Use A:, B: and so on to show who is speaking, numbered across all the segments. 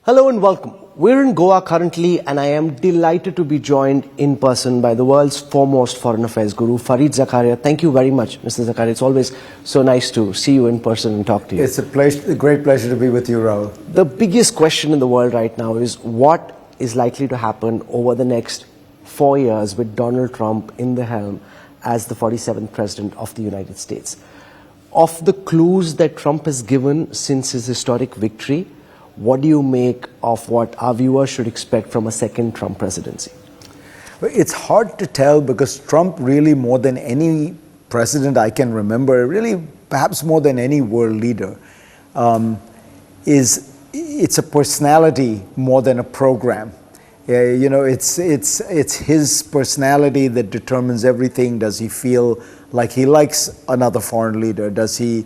A: Hello and welcome. We're in Goa currently, and I am delighted to be joined in person by the world's foremost foreign affairs guru, Fareed Zakaria. Thank you very much, Mr. Zakaria. It's always so nice to see you in person and talk to you.
B: It's a great pleasure to be with you, Rahul.
A: The biggest question in the world right now is what is likely to happen over the next 4 years with Donald Trump in the helm as the 47th president of the United States. Of the clues that Trump has given since his historic victory, what do you make of what our viewers should expect from a second Trump presidency?
B: It's hard to tell because Trump really, more than any president I can remember, really perhaps more than any world leader, it's a personality more than a program. It's his personality that determines everything. Does he feel like he likes another foreign leader? Does he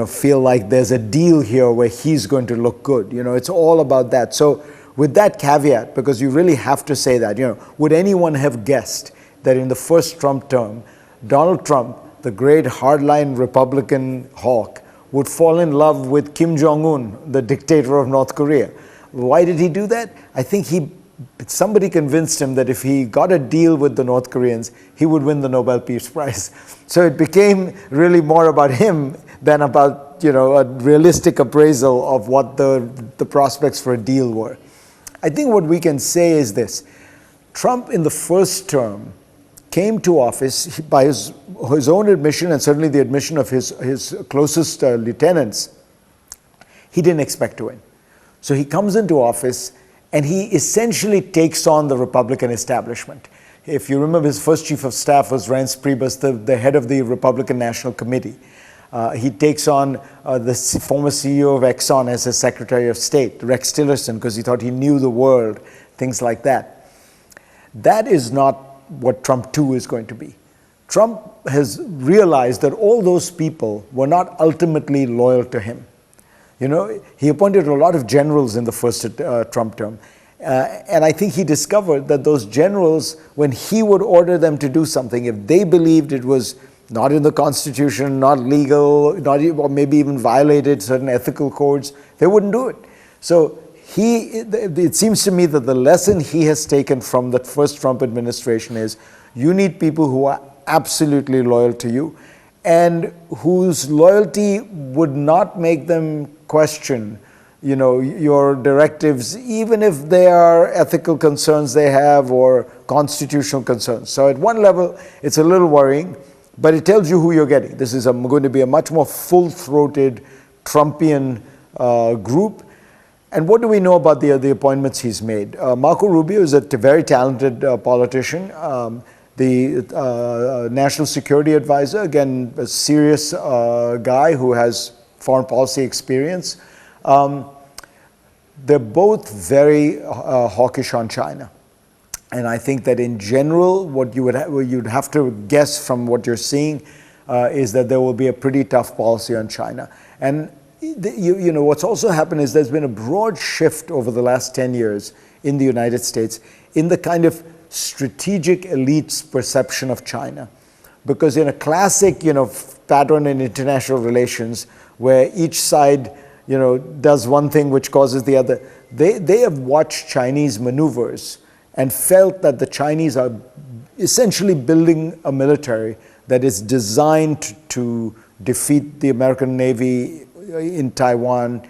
B: feel like there's a deal here where he's going to look good? It's all about that. So with that caveat, because you really have to say that, would anyone have guessed that in the first Trump term, Donald Trump, the great hardline Republican hawk, would fall in love with Kim Jong-un, the dictator of North Korea? Why did he do that? I think somebody convinced him that if he got a deal with the North Koreans, he would win the Nobel Peace Prize. So it became really more about him than about a realistic appraisal of what the prospects for a deal were. I think what we can say is this: Trump in the first term came to office by his own admission, and certainly the admission of his closest lieutenants. He didn't expect to win. So he comes into office and he essentially takes on the Republican establishment. If you remember, his first chief of staff was Reince Priebus, the head of the Republican National Committee. He takes on the former CEO of Exxon as his Secretary of State, Rex Tillerson, because he thought he knew the world, things like that. That is not what Trump 2 is going to be. Trump has realized that all those people were not ultimately loyal to him. He appointed a lot of generals in the first Trump term. And I think he discovered that those generals, when he would order them to do something, if they believed it was not in the Constitution, not legal, or maybe even violated certain ethical codes, they wouldn't do it. So it seems to me that the lesson he has taken from the first Trump administration is you need people who are absolutely loyal to you and whose loyalty would not make them question your directives, even if they are ethical concerns they have or constitutional concerns. So at one level, it's a little worrying, but it tells you who you're getting. This is going to be a much more full-throated Trumpian group. And what do we know about the appointments he's made? Marco Rubio is a very talented politician. The National Security Advisor, again, a serious guy who has foreign policy experience. They're both very hawkish on China. And I think that in general, what you'd have to guess from what you're seeing is that there will be a pretty tough policy on China. And what's also happened is there's been a broad shift over the last 10 years in the United States in the kind of strategic elite's perception of China. Because in a classic, pattern in international relations where each side, does one thing which causes the other, they have watched Chinese maneuvers and felt that the Chinese are essentially building a military that is designed to defeat the American Navy in Taiwan,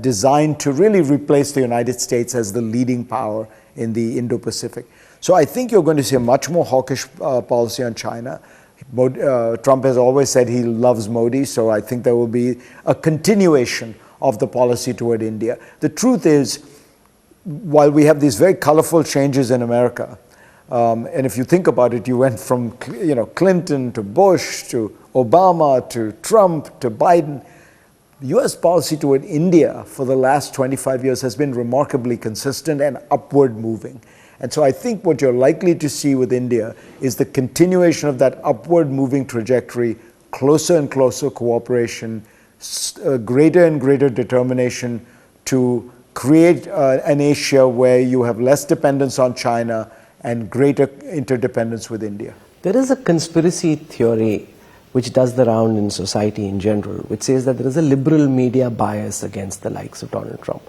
B: designed to really replace the United States as the leading power in the Indo-Pacific. So I think you're going to see a much more hawkish policy on China. Trump has always said he loves Modi, so I think there will be a continuation of the policy toward India. The truth is, while we have these very colorful changes in America, and if you think about it, you went from Clinton to Bush to Obama to Trump to Biden. U.S. policy toward India for the last 25 years has been remarkably consistent and upward moving. And so I think what you're likely to see with India is the continuation of that upward moving trajectory, closer and closer cooperation, greater and greater determination to create an Asia where you have less dependence on China and greater interdependence with India.
A: There is a conspiracy theory which does the round in society in general, which says that there is a liberal media bias against the likes of Donald Trump.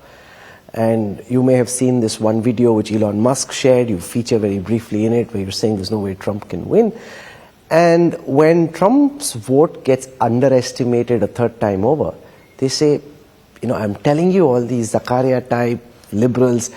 A: And you may have seen this one video which Elon Musk shared. You feature very briefly in it where you're saying there's no way Trump can win. And when Trump's vote gets underestimated a third time over, they say, I'm telling you, all these Zakaria type liberals,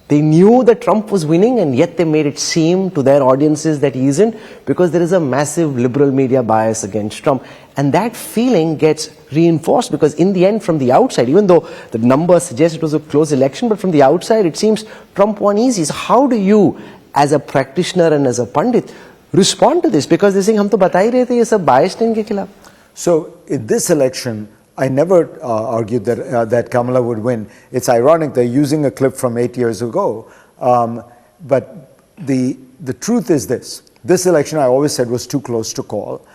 A: they knew that Trump was winning, and yet they made it seem to their audiences that he isn't, because there is a massive liberal media bias against Trump. And that feeling gets reinforced because in the end, from the outside, even though the numbers suggest it was a close election, but from the outside it seems Trump won easy. So how do you, as a practitioner and as a pundit, respond to this? Because they're saying, hum to bata hi rahe the, ye sab biased hain inke khilaf.
B: So in this election, I never argued that Kamala would win. It's ironic they're using a clip from 8 years ago. But the truth is this election I always said was too close to call.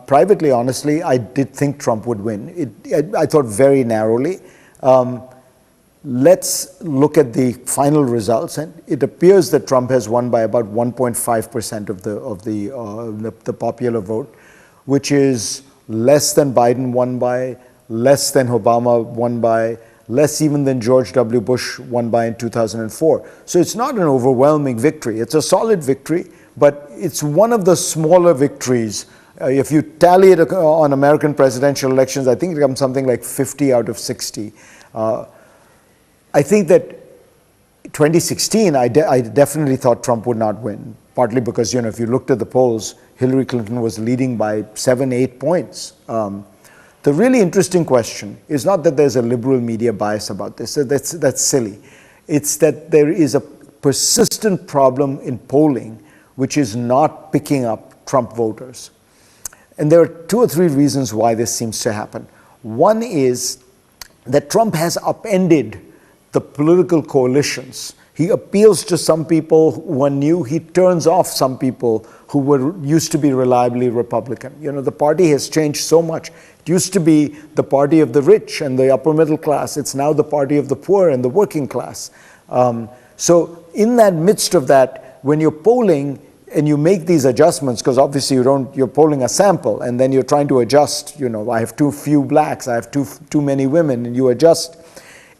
B: Privately, honestly, I did think Trump would win. I thought very narrowly. Let's look at the final results, and it appears that Trump has won by about 1.5% of the popular vote, which is less than Biden won by, less than Obama won by, less even than George W. Bush won by in 2004. So it's not an overwhelming victory. It's a solid victory, but it's one of the smaller victories. If you tally it on American presidential elections, I think it comes something like 50 out of 60. I think that 2016, I definitely thought Trump would not win, partly because, if you looked at the polls, Hillary Clinton was leading by 7-8 points. The really interesting question is not that there's a liberal media bias about this. That's silly. It's that there is a persistent problem in polling which is not picking up Trump voters. And there are 2 or 3 reasons why this seems to happen. One is that Trump has upended the political coalitions. He appeals to some people who are new. He turns off some people who used to be reliably Republican. The party has changed so much. It used to be the party of the rich and the upper middle class. It's now the party of the poor and the working class. So in that midst of that, when you're polling and you make these adjustments, because obviously you're polling a sample and then you're trying to adjust, I have too few blacks, I have too many women, and you adjust.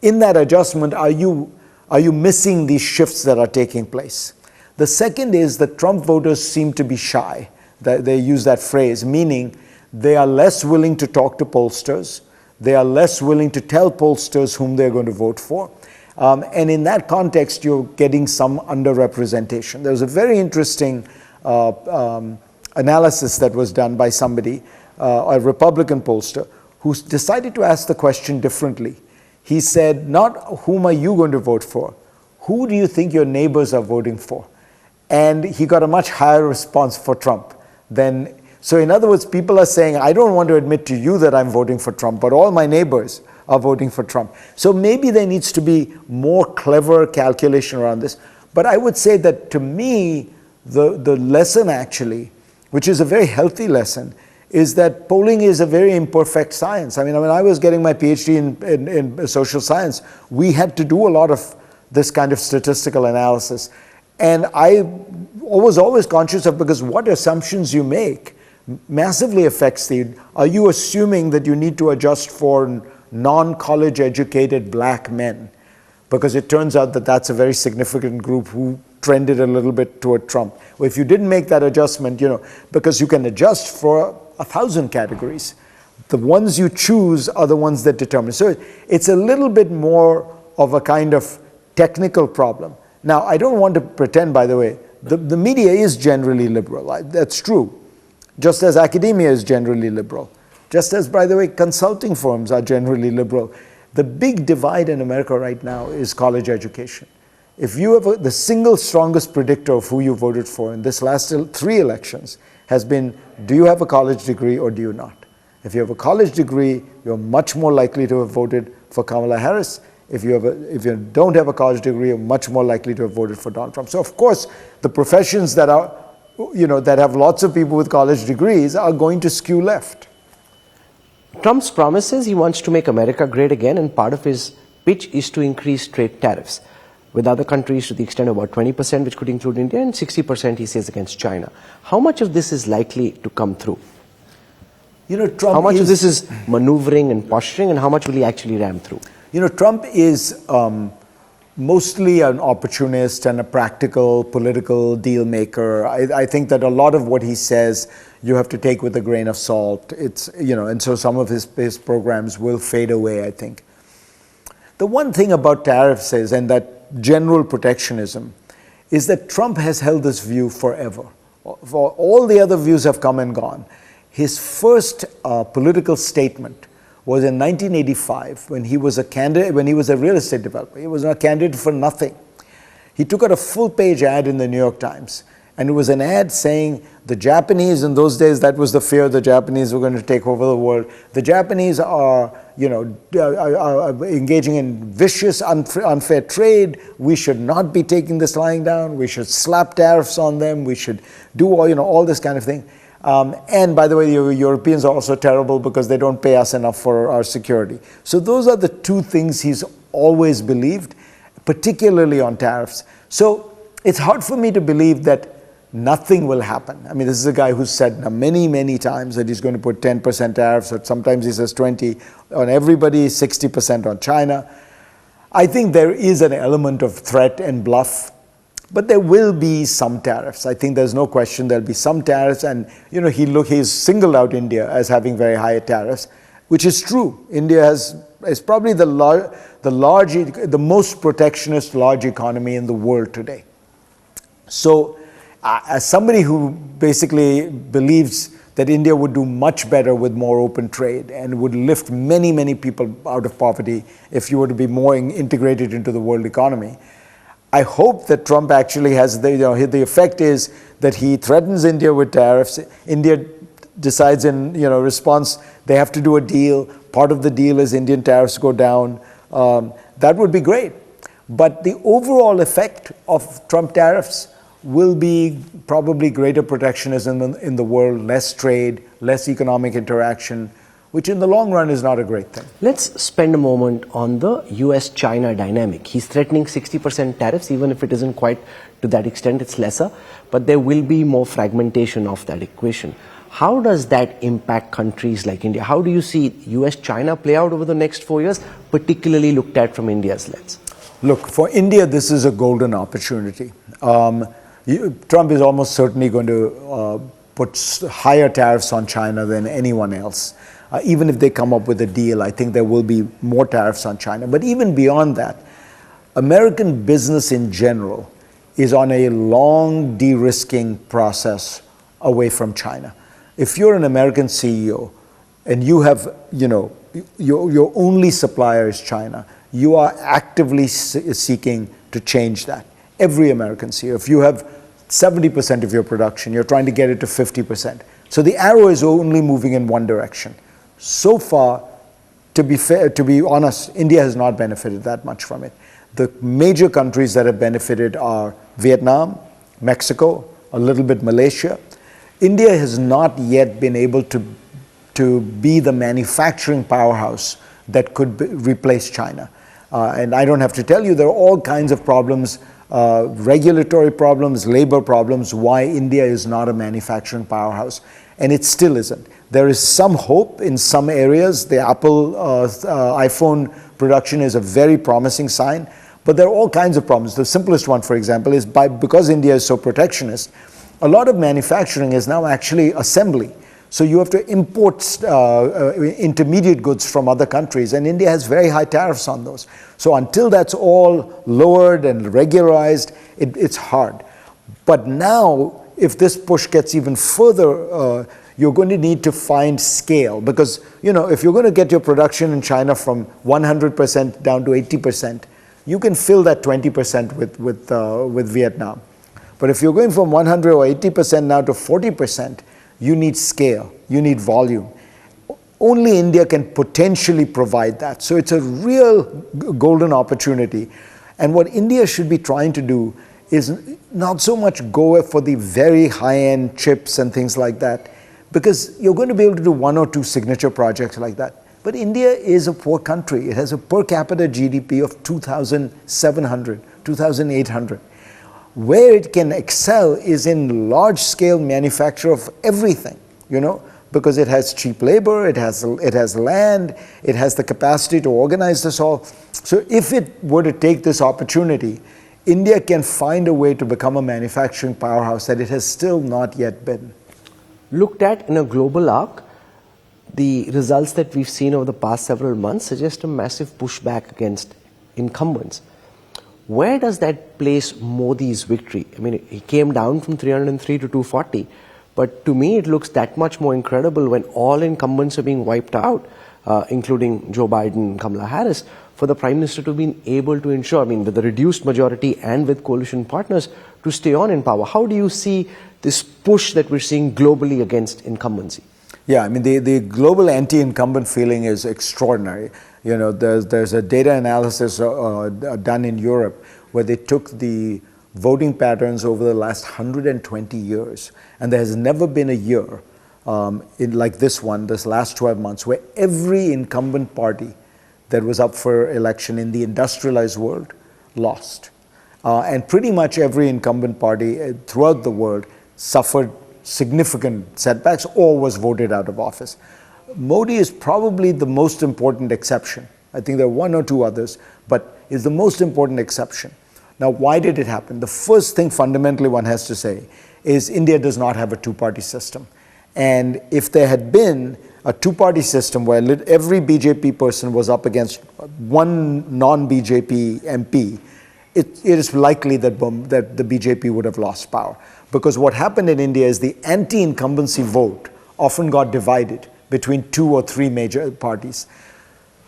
B: In that adjustment, are you missing these shifts that are taking place? The second is that Trump voters seem to be shy. They use that phrase, meaning they are less willing to talk to pollsters. They are less willing to tell pollsters whom they're going to vote for. And in that context, you're getting some underrepresentation. There's a very interesting analysis that was done by somebody, a Republican pollster, who decided to ask the question differently. He said, not whom are you going to vote for? Who do you think your neighbors are voting for? And he got a much higher response for Trump than. So in other words, people are saying, I don't want to admit to you that I'm voting for Trump, but all my neighbors are voting for Trump. So maybe there needs to be more clever calculation around this. But I would say that to me, the lesson actually, which is a very healthy lesson, is that polling is a very imperfect science. I mean, when I was getting my PhD in social science, we had to do a lot of this kind of statistical analysis. And I was always conscious of, because what assumptions you make massively affects are you assuming that you need to adjust for non-college educated black men? Because it turns out that that's a very significant group who trended a little bit toward Trump. Well, if you didn't make that adjustment, because you can adjust for 1,000 categories. The ones you choose are the ones that determine. So it's a little bit more of a kind of technical problem. Now, I don't want to pretend, by the way, the media is generally liberal. That's true. Just as academia is generally liberal. Just as, by the way, consulting firms are generally liberal. The big divide in America right now is college education. If you have the single strongest predictor of who you voted for in this last 3 elections has been, do you have a college degree or do you not? If you have a college degree, you're much more likely to have voted for Kamala Harris. If you don't have a college degree, you're much more likely to have voted for Donald Trump. So of course, the professions that are, that have lots of people with college degrees are going to skew left.
A: Trump's promises, he wants to make America great again, and part of his pitch is to increase trade tariffs with other countries to the extent of about 20%, which could include India, and 60% he says against China. How much of this is likely to come through?
B: Trump
A: How much of this is maneuvering and posturing, and how much will he actually ram through?
B: Trump is mostly an opportunist and a practical political deal maker. I think that a lot of what he says you have to take with a grain of salt. And so some of his programs will fade away, I think. The one thing about tariffs is, and that general protectionism, is that Trump has held this view forever. For all the other views have come and gone. His first political statement was in 1985 when he was a candidate, when he was a real estate developer. He was a candidate for nothing. He took out a full-page ad in the New York Times, and it was an ad saying the Japanese, in those days, that was the fear, the Japanese were going to take over the world. The Japanese are, are engaging in vicious, unfair trade. We should not be taking this lying down. We should slap tariffs on them. We should do all this kind of thing. And by the way, the Europeans are also terrible because they don't pay us enough for our security. So those are the two things he's always believed, particularly on tariffs. So it's hard for me to believe that nothing will happen. I mean, this is a guy who's said many, many times that he's going to put 10% tariffs, or sometimes he says 20 on everybody, 60% on China. I think there is an element of threat and bluff. But there will be some tariffs. I think there's no question there'll be some tariffs. And, he's singled out India as having very high tariffs, which is true. India is probably the most protectionist large economy in the world today. So as somebody who basically believes that India would do much better with more open trade and would lift many, many people out of poverty if you were to be more integrated into the world economy, I hope that Trump actually has the effect is that he threatens India with tariffs. India decides in response they have to do a deal. Part of the deal is Indian tariffs go down. That would be great. But the overall effect of Trump tariffs will be probably greater protectionism in the world, less trade, less economic interaction, which in the long run is not a great thing.
A: Let's spend a moment on the US-China dynamic. He's threatening 60% tariffs, even if it isn't quite to that extent, it's lesser, but there will be more fragmentation of that equation. How does that impact countries like India? How do you see US-China play out over the next 4 years, particularly looked at from India's lens?
B: Look, for India, this is a golden opportunity. Trump is almost certainly going to put higher tariffs on China than anyone else. Even if they come up with a deal, I think there will be more tariffs on China. But even beyond that, American business in general is on a long de-risking process away from China. If you're an American CEO and you have, your only supplier is China, you are actively seeking to change that. Every American CEO. If you have 70% of your production, you're trying to get it to 50%. So the arrow is only moving in one direction. So far, to be honest, India has not benefited that much from it. The major countries that have benefited are Vietnam, Mexico, a little bit Malaysia. India has not yet been able to be the manufacturing powerhouse that could replace China. And I don't have to tell you, there are all kinds of problems, regulatory problems, labor problems, why India is not a manufacturing powerhouse. And it still isn't. There is some hope in some areas. The Apple iPhone production is a very promising sign, but there are all kinds of problems. The simplest one, for example, is because India is so protectionist, a lot of manufacturing is now actually assembly. So you have to import intermediate goods from other countries, and India has very high tariffs on those. So until that's all lowered and regularized, it's hard. But now, if this push gets even further, you're going to need to find scale, because if you're going to get your production in China from 100% down to 80%, you can fill that 20% with Vietnam. But if you're going from 100 or 80% now to 40%, you need scale, you need volume. Only India can potentially provide that. So it's a real golden opportunity. And what India should be trying to do is not so much go for the very high-end chips and things like that, because you're going to be able to do one or two signature projects like that. But India is a poor country. It has a per capita GDP of 2,700, 2,800. Where it can excel is in large-scale manufacture of everything, because it has cheap labor, it has land, it has the capacity to organize this all. So if it were to take this opportunity, India can find a way to become a manufacturing powerhouse that it has still not yet been.
A: Looked at in a global arc, the results that we've seen over the past several months suggest a massive pushback against incumbents. Where does that place Modi's victory? I mean, he came down from 303 to 240, but to me it looks that much more incredible when all incumbents are being wiped out, including Joe Biden, Kamala Harris, for the Prime Minister to be able to ensure, I mean, with the reduced majority and with coalition partners, to stay on in power. How do you see this push that we're seeing globally against incumbency?
B: Yeah, I mean, the global anti-incumbent feeling is extraordinary. You know, there's a data analysis done in Europe where they took the voting patterns over the last 120 years, and there has never been a year like this one, this last 12 months, where every incumbent party that was up for election in the industrialized world lost. And pretty much every incumbent party throughout the world suffered significant setbacks or was voted out of office. Modi is probably the most important exception. I think there are one or two others, but is the most important exception. Now, why did it happen? The first thing fundamentally one has to say is India does not have a two-party system. And if there had been a two-party system where every BJP person was up against one non-BJP MP, it is likely that the BJP would have lost power. Because what happened in India is the anti-incumbency vote often got divided between two or three major parties.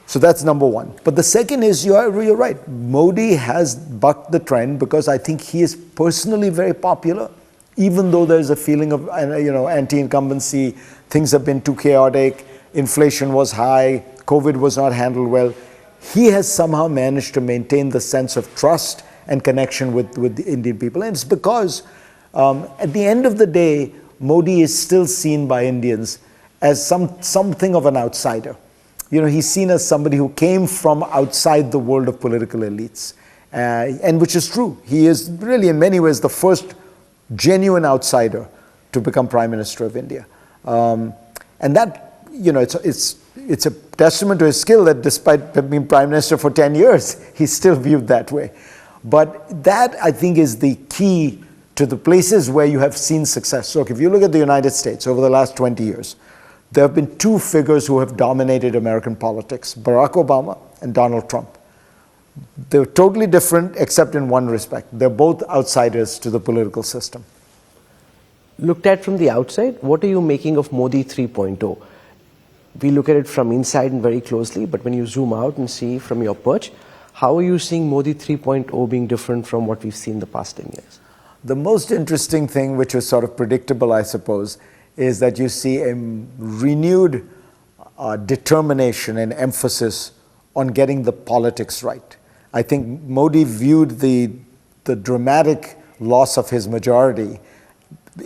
B: So that's number one. But the second is, you're right, Modi has bucked the trend because I think he is personally very popular, even though there's a feeling of anti-incumbency, things have been too chaotic, inflation was high, COVID was not handled well. He has somehow managed to maintain the sense of trust and connection with the Indian people. And it's because at the end of the day, Modi is still seen by Indians as something of an outsider. You know, he's seen as somebody who came from outside the world of political elites, and which is true. He is really, in many ways, the first genuine outsider to become Prime Minister of India. And that, you know, it's a testament to his skill that despite being Prime Minister for 10 years, he's still viewed that way. But that, I think, is the key to the places where you have seen success. So if you look at the United States over the last 20 years, there have been two figures who have dominated American politics, Barack Obama and Donald Trump. They're totally different except in one respect. They're both outsiders to the political system.
A: Looked at from the outside, what are you making of Modi 3.0? We look at it from inside and very closely, but when you zoom out and see from your perch, how are you seeing Modi 3.0 being different from what we've seen the past 10 years?
B: The most interesting thing, which was sort of predictable, I suppose, is that you see a renewed determination and emphasis on getting the politics right. I think Modi viewed the dramatic loss of his majority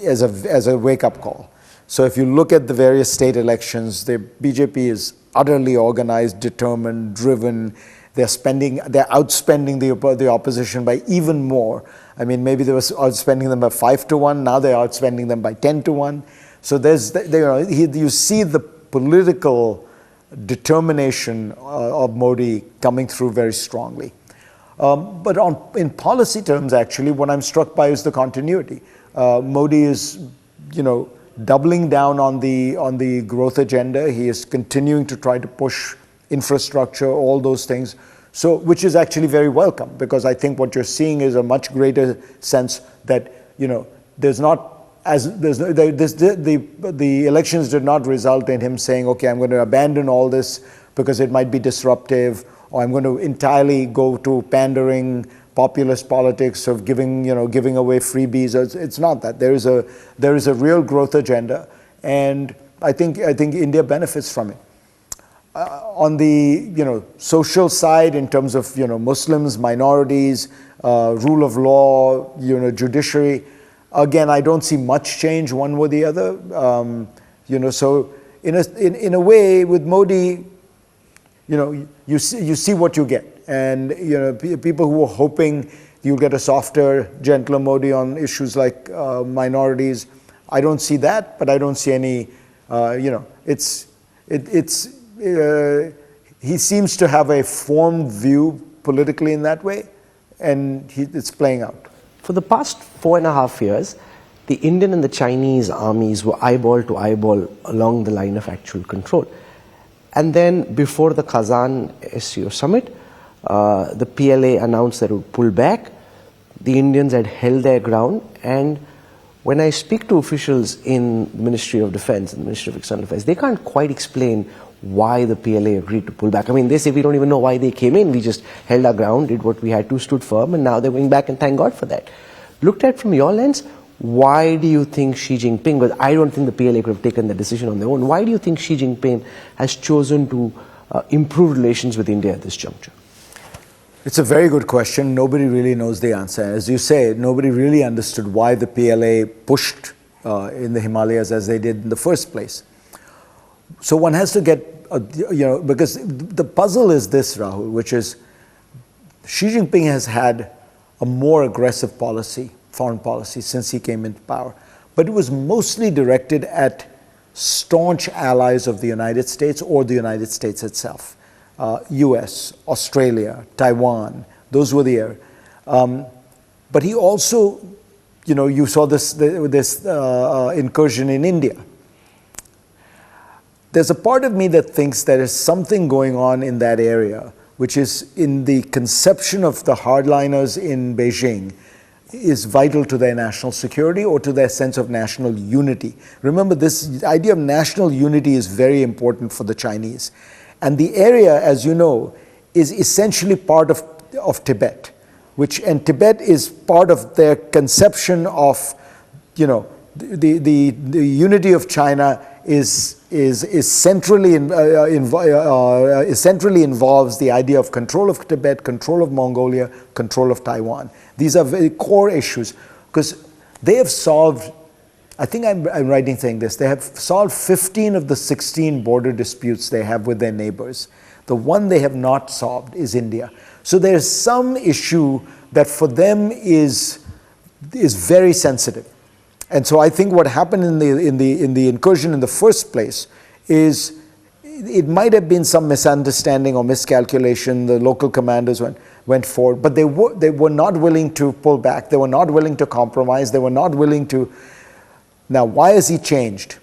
B: as a wake-up call. So if you look at the various state elections, the BJP is utterly organized, determined, driven. They're outspending the opposition by even more. I mean, maybe they were outspending them by 5-1. Now they're outspending them by 10-1. So you see the political determination of Modi coming through very strongly. But in policy terms, actually, what I'm struck by is the continuity. Modi is, doubling down on the growth agenda. He is continuing to try to push infrastructure, all those things. So, which is actually very welcome, because I think what you're seeing is a much greater sense that, there's not the elections did not result in him saying, okay, I'm going to abandon all this because it might be disruptive, or I'm going to entirely go to pandering, populist politics of giving away freebies. It's not that. There is a real growth agenda, and I think India benefits from it. On the social side, in terms of Muslims, minorities, rule of law, judiciary, again, I don't see much change one way or the other. So in a way, with Modi, you see what you get, and people who are hoping you'll get a softer, gentler Modi on issues like minorities. I don't see that, but I don't see any He seems to have a formed view politically in that way, and it's playing out.
A: For the past 4.5 years, the Indian and the Chinese armies were eyeball to eyeball along the line of actual control. And then before the Kazan SCO summit, the PLA announced that it would pull back. The Indians had held their ground, and when I speak to officials in the Ministry of Defense and the Ministry of External Affairs, they can't quite explain why the PLA agreed to pull back. I mean, they say we don't even know why they came in. We just held our ground, did what we had to, stood firm, and now they're going back, and thank God for that. Looked at from your lens, why do you think Xi Jinping, because I don't think the PLA could have taken the decision on their own, why do you think Xi Jinping has chosen to improve relations with India at this juncture?
B: It's a very good question. Nobody really knows the answer. As you say, nobody really understood why the PLA pushed in the Himalayas as they did in the first place. So one has to get, because the puzzle is this, Rahul, which is Xi Jinping has had a more aggressive policy, foreign policy, since he came into power. But it was mostly directed at staunch allies of the United States or the United States itself. US, Australia, Taiwan, those were the areas. But he also, you saw this incursion in India. There's a part of me that thinks there is something going on in that area, which is in the conception of the hardliners in Beijing, is vital to their national security or to their sense of national unity. Remember, this idea of national unity is very important for the Chinese. And the area, as you know, is essentially part of Tibet, and Tibet is part of their conception of, the unity of China is centrally involves the idea of control of Tibet, control of Mongolia, control of Taiwan. These are very core issues because they have solved, I think I'm right in saying this, they have solved 15 of the 16 border disputes they have with their neighbors. The one they have not solved is India. So there's some issue that for them is very sensitive. And so I think what happened in the incursion in the first place is it might have been some misunderstanding or miscalculation. The local commanders went forward, but they were not willing to pull back. They were not willing to compromise. They were not willing to. Now, why has he changed?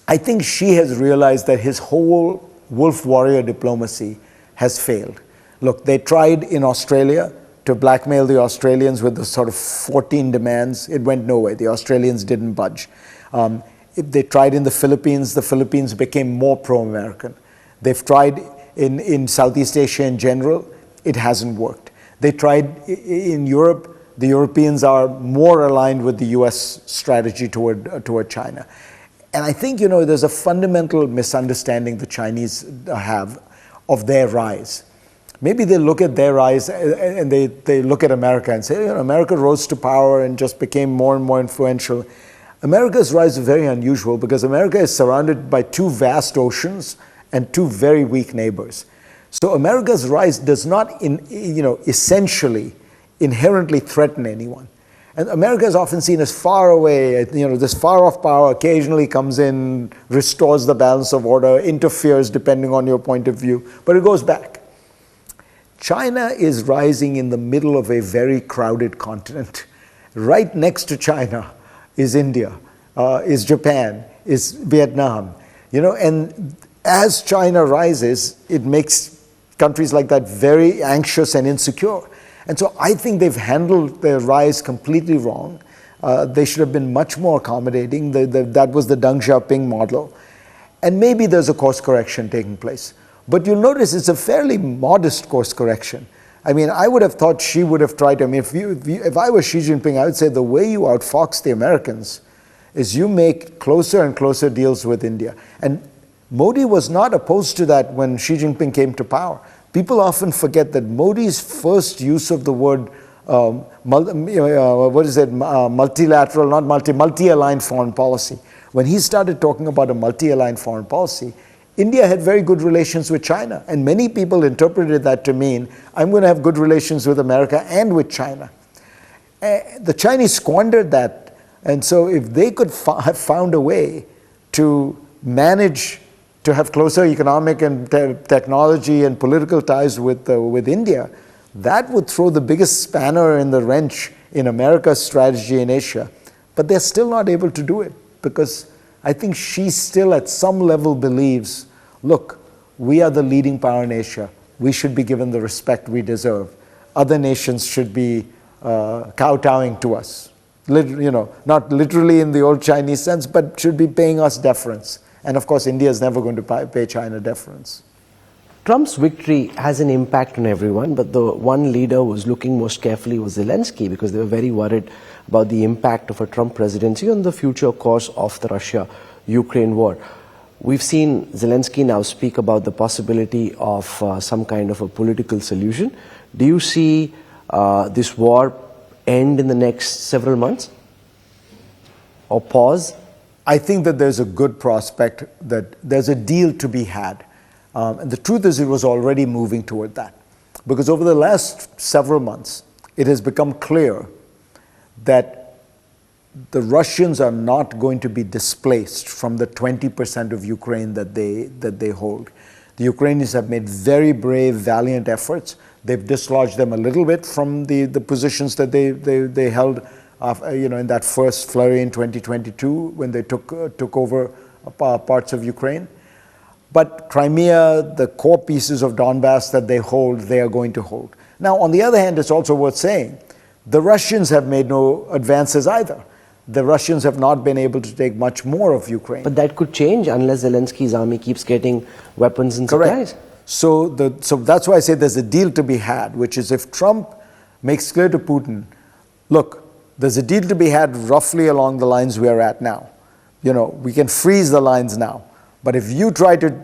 B: I think Xi has realized that his whole wolf warrior diplomacy has failed. Look, they tried in Australia to blackmail the Australians with the sort of 14 demands. It went nowhere. The Australians didn't budge. If they tried in the Philippines became more pro-American. They've tried in Southeast Asia in general. It hasn't worked. They tried in Europe. The Europeans are more aligned with the US strategy toward China. And I think, there's a fundamental misunderstanding the Chinese have of their rise. Maybe they look at their rise and they look at America and say, America rose to power and just became more and more influential. America's rise is very unusual because America is surrounded by two vast oceans and two very weak neighbors. So America's rise does not, essentially, inherently threaten anyone. And America is often seen as far away, this far-off power occasionally comes in, restores the balance of order, interferes depending on your point of view, but it goes back. China is rising in the middle of a very crowded continent. Right next to China is India, is Japan, is Vietnam. And as China rises, it makes countries like that very anxious and insecure. And so I think they've handled their rise completely wrong. They should have been much more accommodating. That was the Deng Xiaoping model. And maybe there's a course correction taking place. But you'll notice it's a fairly modest course correction. I mean, I would have thought Xi would have tried. I mean, if I was Xi Jinping, I would say the way you outfox the Americans is you make closer and closer deals with India. And Modi was not opposed to that when Xi Jinping came to power. People often forget that Modi's first use of the word, multilateral, not multi-aligned foreign policy. When he started talking about a multi-aligned foreign policy, India had very good relations with China, and many people interpreted that to mean, I'm going to have good relations with America and with China. The Chinese squandered that, and so if they could have found a way to manage to have closer economic and technology and political ties with India, that would throw the biggest spanner in the wrench in America's strategy in Asia. But they're still not able to do it because I think she still at some level believes, look, we are the leading power in Asia. We should be given the respect we deserve. Other nations should be kowtowing to us. Not literally in the old Chinese sense, but should be paying us deference. And of course, India is never going to pay China deference.
A: Trump's victory has an impact on everyone, but the one leader who was looking most carefully was Zelensky, because they were very worried about the impact of a Trump presidency on the future course of the Russia-Ukraine war. We've seen Zelensky now speak about the possibility of some kind of a political solution. Do you see this war end in the next several months or pause?
B: I think that there's a good prospect that there's a deal to be had. And the truth is it was already moving toward that. Because over the last several months, it has become clear that the Russians are not going to be displaced from the 20% of Ukraine that they hold. The Ukrainians have made very brave, valiant efforts. They've dislodged them a little bit from the positions that they held in that first flurry in 2022 when they took over parts of Ukraine. But Crimea, the core pieces of Donbass that they hold, they are going to hold. Now, on the other hand, it's also worth saying, the Russians have made no advances either. The Russians have not been able to take much more of Ukraine.
A: But that could change unless Zelensky's army keeps getting weapons and supplies.
B: Correct. So that's why I say there's a deal to be had, which is if Trump makes clear to Putin, look, there's a deal to be had roughly along the lines we are at now. We can freeze the lines now. But if you try to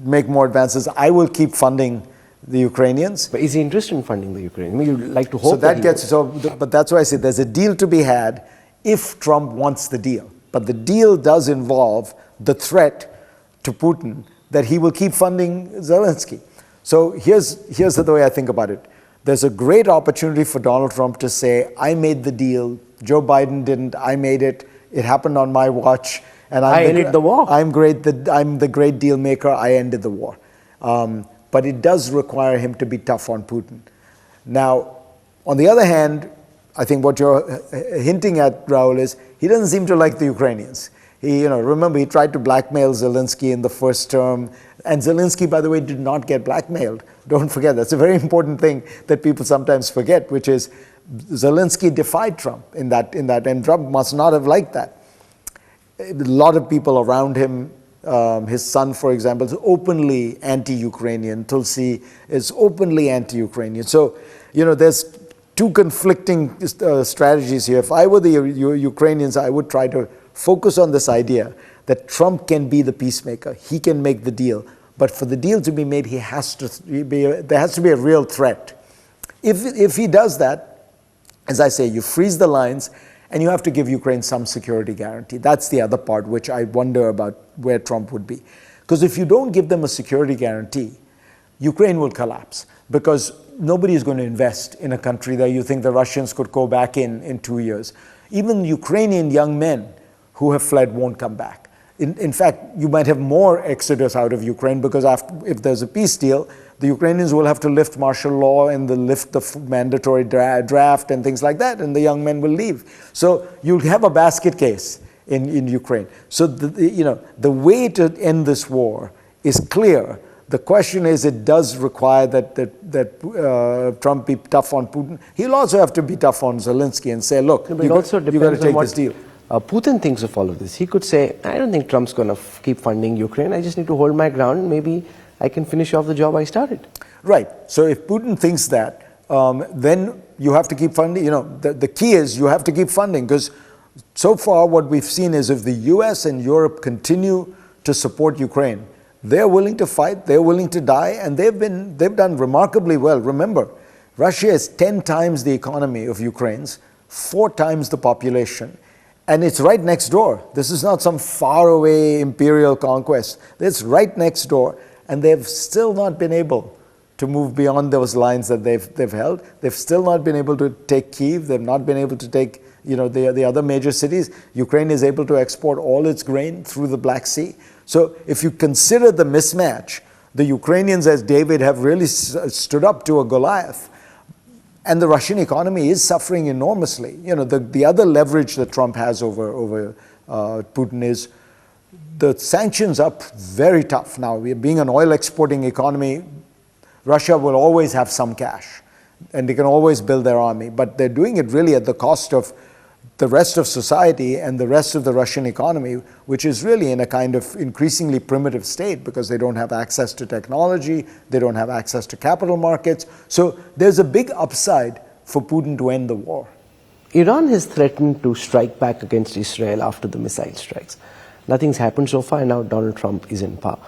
B: make more advances, I will keep funding the Ukrainians.
A: But is he interested in funding the Ukraine? I mean, you'd like to hope
B: but that's why I say there's a deal to be had if Trump wants the deal. But the deal does involve the threat to Putin that he will keep funding Zelensky. So here's the way I think about it. There's a great opportunity for Donald Trump to say, I made the deal, Joe Biden didn't, I made it, it happened on my watch. And
A: I ended the war.
B: I'm the great deal maker. I ended the war. But it does require him to be tough on Putin. Now, on the other hand, I think what you're hinting at, Rahul, is he doesn't seem to like the Ukrainians. Remember, he tried to blackmail Zelensky in the first term. And Zelensky, by the way, did not get blackmailed. Don't forget, that's a very important thing that people sometimes forget, which is Zelensky defied Trump in that, and Trump must not have liked that. A lot of people around him, his son, for example, is openly anti-Ukrainian. Tulsi is openly anti-Ukrainian. So, there's two conflicting strategies here. If I were the Ukrainians, I would try to focus on this idea that Trump can be the peacemaker. He can make the deal. But for the deal to be made, there has to be a real threat. If he does that, as I say, you freeze the lines, and you have to give Ukraine some security guarantee. That's the other part, which I wonder about where Trump would be. Because if you don't give them a security guarantee, Ukraine will collapse. Because nobody is going to invest in a country that you think the Russians could go back in 2 years. Even Ukrainian young men who have fled won't come back. In fact, you might have more exodus out of Ukraine because if there's a peace deal, the Ukrainians will have to lift martial law and lift the mandatory draft and things like that, and the young men will leave. So you'll have a basket case in Ukraine. So the way to end this war is clear. The question is, it does require that Trump be tough on Putin. He'll also have to be tough on Zelensky and say, look, you've got to take this deal.
A: Putin thinks of all of this. He could say, I don't think Trump's going to keep funding Ukraine. I just need to hold my ground. Maybe I can finish off the job I started.
B: Right. So if Putin thinks that, then you have to keep funding. The key is you have to keep funding, because so far what we've seen is if the US and Europe continue to support Ukraine, they're willing to fight, they're willing to die, and they've done remarkably well. Remember, Russia is 10 times the economy of Ukraine's, 4 times the population. And it's right next door. This is not some faraway imperial conquest. It's right next door. And they've still not been able to move beyond those lines that they've held. They've still not been able to take Kyiv. They've not been able to take the other major cities. Ukraine is able to export all its grain through the Black Sea. So if you consider the mismatch, the Ukrainians, as David, have really stood up to a Goliath. And the Russian economy is suffering enormously. You know, the other leverage that Trump has over Putin is the sanctions are very tough now. We are being an oil exporting economy. Russia will always have some cash, and they can always build their army. But they're doing it really at the cost of the rest of society and the rest of the Russian economy, which is really in a kind of increasingly primitive state because they don't have access to technology, they don't have access to capital markets. So there's a big upside for Putin to end the war.
A: Iran has threatened to strike back against Israel after the missile strikes. Nothing's happened so far, and now Donald Trump is in power.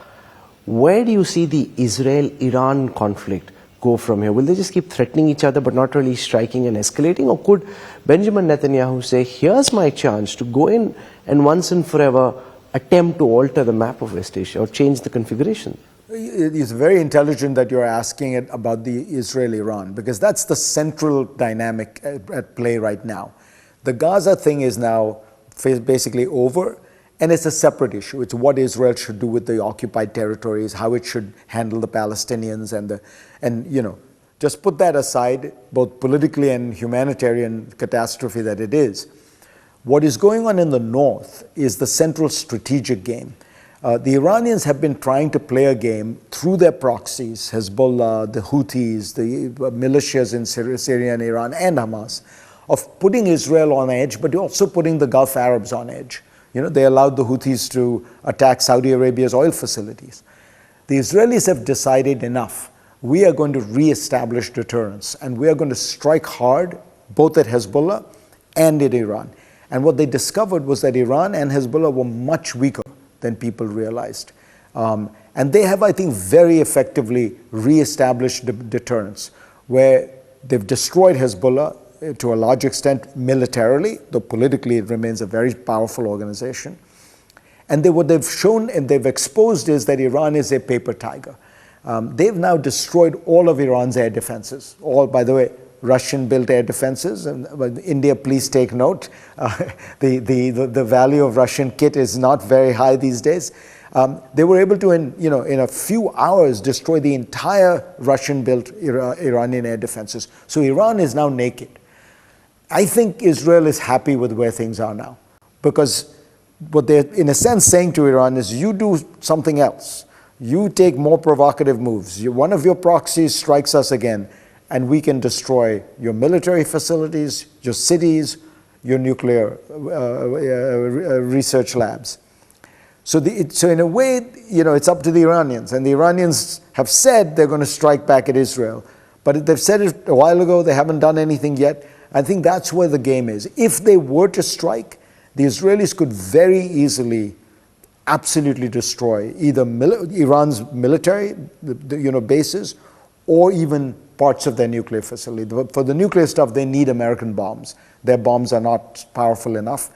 A: Where do you see the Israel-Iran conflict go from here? Will they just keep threatening each other but not really striking and escalating? Or could Benjamin Netanyahu say, here's my chance to go in and once and forever attempt to alter the map of West Asia or change the configuration?
B: It's very intelligent that you're asking it about the Israel-Iran, because that's the central dynamic at play right now. The Gaza thing is now basically over, and it's a separate issue. It's what Israel should do with the occupied territories, how it should handle the Palestinians, and you know, just put that aside, both politically and humanitarian catastrophe that it is. What is going on in the north is the central strategic game. The Iranians have been trying to play a game through their proxies, Hezbollah, the Houthis, the militias in Syria and Iran, and Hamas, of putting Israel on edge, but also putting the Gulf Arabs on edge. You know, they allowed the Houthis to attack Saudi Arabia's oil facilities. The Israelis have decided enough. We are going to re-establish deterrence, and we are going to strike hard, both at Hezbollah and in Iran. And what they discovered was that Iran and Hezbollah were much weaker than people realized. And they have, I think, very effectively re-established deterrence, where they've destroyed Hezbollah to a large extent militarily, though politically it remains a very powerful organization. And what they've shown and they've exposed is that Iran is a paper tiger. They've now destroyed all of Iran's air defenses. All, by the way, Russian-built air defenses. And India, please take note. The value of Russian kit is not very high these days. They were able to, in a few hours, destroy the entire Russian-built Iranian air defenses. So Iran is now naked. I think Israel is happy with where things are now, because what they're, in a sense, saying to Iran is, you do something else. You take more provocative moves. One of your proxies strikes us again, and we can destroy your military facilities, your cities, your nuclear research labs. So in a way, it's up to the Iranians, and the Iranians have said they're going to strike back at Israel. But they've said it a while ago, they haven't done anything yet. I think that's where the game is. If they were to strike, the Israelis could very easily absolutely destroy either Iran's military bases or even parts of their nuclear facility. For the nuclear stuff, they need American bombs. Their bombs are not powerful enough.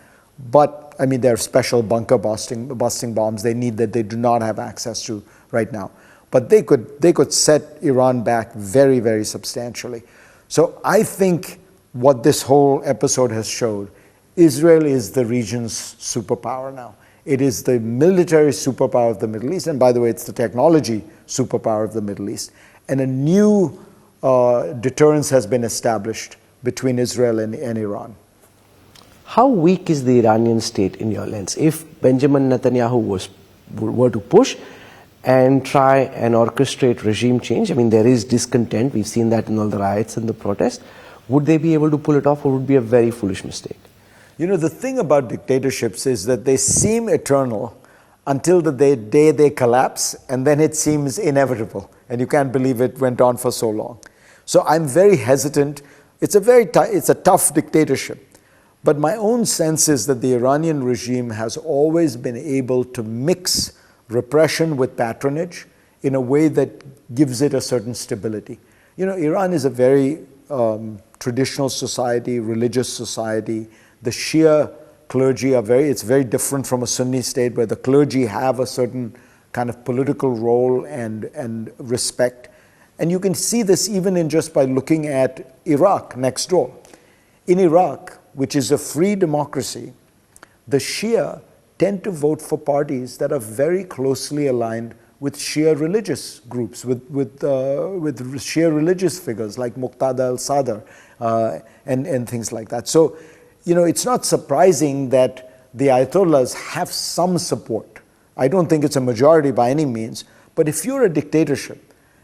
B: But, I mean, they're special bunker busting bombs they need that they do not have access to right now. But they could set Iran back very, very substantially. So I think what this whole episode has showed, Israel is the region's superpower now. It is the military superpower of the Middle East, and by the way, it's the technology superpower of the Middle East. And a new deterrence has been established between Israel and Iran.
A: How weak is the Iranian state in your lens? If Benjamin Netanyahu were to push and try and orchestrate regime change, I mean, there is discontent. We've seen that in all the riots and the protests. Would they be able to pull it off, or would it be a very foolish mistake?
B: The thing about dictatorships is that they seem eternal until the day they collapse, and then it seems inevitable, and you can't believe it went on for so long. So I'm very hesitant. It's a tough dictatorship. But my own sense is that the Iranian regime has always been able to mix repression with patronage in a way that gives it a certain stability. Iran is a very traditional society, religious society. The Shia clergy it's very different from a Sunni state where the clergy have a certain kind of political role and respect. And you can see this even just by looking at Iraq next door. In Iraq, which is a free democracy, the Shia tend to vote for parties that are very closely aligned with Shia religious groups, with Shia religious figures like Muqtada al-Sadr and things like that. So, it's not surprising that the Ayatollahs have some support. I don't think it's a majority by any means, but if you're a dictatorship,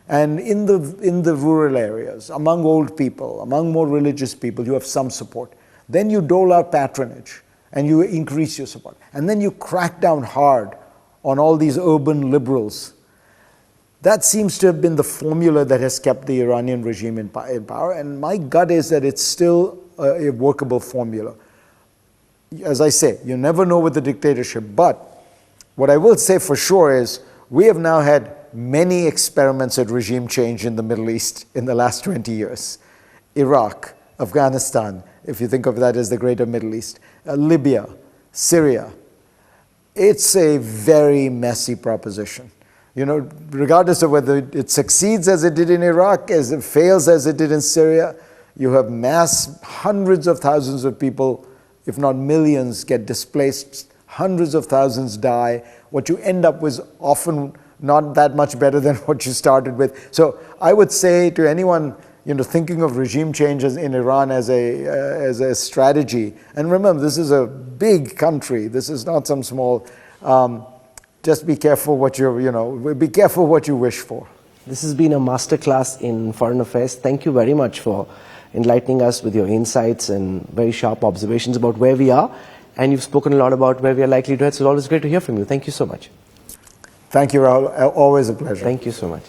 B: and in the rural areas, among old people, among more religious people, you have some support. Then you dole out patronage and you increase your support. And then you crack down hard on all these urban liberals. That seems to have been the formula that has kept the Iranian regime in power. And my gut is that it's still a workable formula. As I say, you never know with the dictatorship. But what I will say for sure is we have now had many experiments at regime change in the Middle East in the last 20 years. Iraq, Afghanistan, if you think of that as the greater Middle East, Libya, Syria. It's a very messy proposition. Regardless of whether it succeeds as it did in Iraq, as it fails as it did in Syria, you have hundreds of thousands of people, if not millions, get displaced, hundreds of thousands die. What you end up with often not that much better than what you started with. So I would say to anyone, thinking of regime changes in Iran as a strategy, and remember, this is a big country. This is not some small. Just be careful what be careful what you wish for.
A: This has been a masterclass in foreign affairs. Thank you very much for enlightening us with your insights and very sharp observations about where we are. And you've spoken a lot about where we are likely to head. So it's always great to hear from you. Thank you so much.
B: Thank you, Rahul. Always a pleasure.
A: Thank you so much.